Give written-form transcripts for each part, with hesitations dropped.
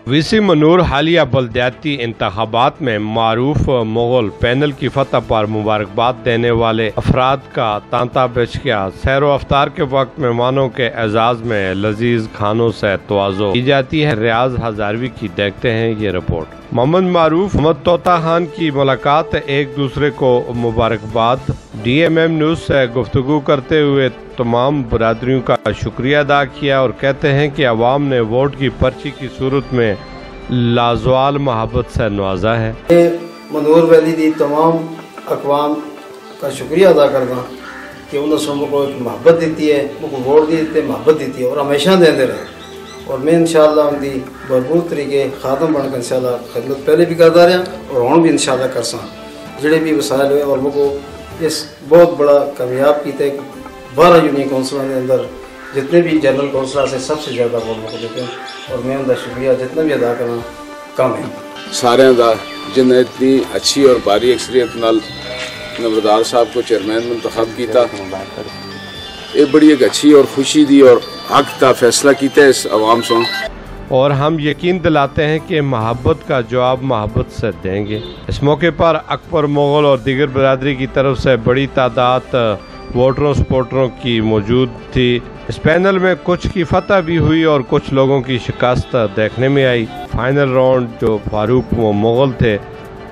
VC Manur हालिया बल्दियाती इंतखाबात में मारूफ मुगल पैनल की फतह पर मुबारकबाद देने वाले अफराद का तांता बिछ गया। सैर व अफ्तार के वक्त मेहमानों के एजाज में लजीज खानों से तवाज़ो की जाती है। रियाज हजारवी की देखते हैं ये रिपोर्ट। मोहम्मद मारूफ मोहम्मद तोता खान की मुलाकात, एक दूसरे को मुबारकबाद। DMM न्यूज से गुफ्तगू करते हुए तमाम बरादरियों का शुक्रिया अदा किया और कहते हैं कि अवाम ने वोट की पर्ची की सूरत में लाजवाल मोहब्बत से नवाजा है। मनूर वैली दी तमाम अकवाम का शुक्रिया अदा करना कि उन्होंने मुझको एक मोहब्बत दी है, मुझको वोट दी मोहब्बत दी है और हमेशा देते रहे। और मैं इंशाअल्लाह उनकी भरपूर तरीके खादम बनकर इंशाअल्लाह खिदमत पहले भी करता रहा और हूँ भी इंशाअल्लाह कर सा जोड़े भी वसायल हुए और मुझको इस बहुत बड़ा कामयाब किया। 12 यूनियन कौंसलों के अंदर जितने भी जनरल कौंसलर से सबसे ज़्यादा वोट मुझको देते हैं और मैं उनका शुक्रिया जितना भी अदा करना कम है। सारे का जिन्हें इतनी अच्छी और भारी अक्सरियत नाल नंबरदार साहब को चेयरमैन मुंतखब किया, ये बड़ी एक अच्छी और खुशी दी और हक का फैसला किया इस अवाम से। और हम यकीन दिलाते हैं कि मोहब्बत का जवाब मोहब्बत से देंगे। इस मौके पर अकबर मुगल और दीगर बरादरी की तरफ से बड़ी तादाद वोटरों सपोर्टरों की मौजूद थी। इस पैनल में कुछ की फतह भी हुई और कुछ लोगों की शिकस्त देखने में आई। फाइनल राउंड जो फारूक मुगल थे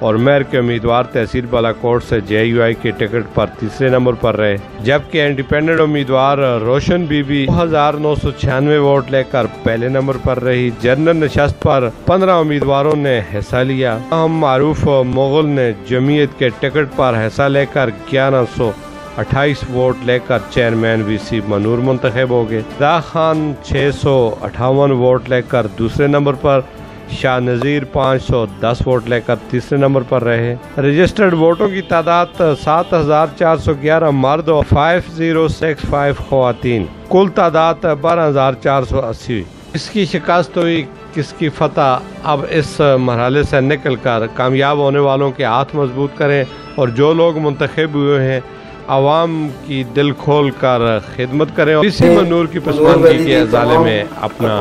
और मेयर के उम्मीदवार तहसील बालाकोट से JUI के टिकट पर तीसरे नंबर पर रहे, जबकि इंडिपेंडेंट उम्मीदवार रोशन बीबी 2996 वोट लेकर पहले नंबर पर रही। जनरल नशस्त पर 15 उम्मीदवारों ने हिस्सा लिया। हम मारूफ मुगल ने जमीयत के टिकट पर हिस्सा लेकर 1128 वोट लेकर चेयरमैन VC मनूर मुंतखब हो गए। दा खान 658 वोट लेकर दूसरे नंबर पर, शाह नज़ीर 510 वोट लेकर तीसरे नंबर पर रहे। रजिस्टर्ड वोटों की तादाद 7411 मर्द और 5065 खवातीन, कुल तादाद 12480। किसकी शिकस्त हुई, किसकी फतह, अब इस मरहले से निकल कर कामयाब होने वालों के हाथ मजबूत करें और जो लोग मुंतखब हुए हैं अवाम की दिल खोल कर खिदमत करें और वीसी मनूर की पसमानगी के अजाले में अपना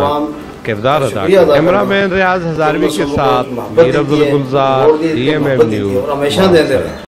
किरदार अदा करें। कैमरामैन रियाज हजारवी के साथ मीर अब्दुल गुलजार, DMM न्यूज।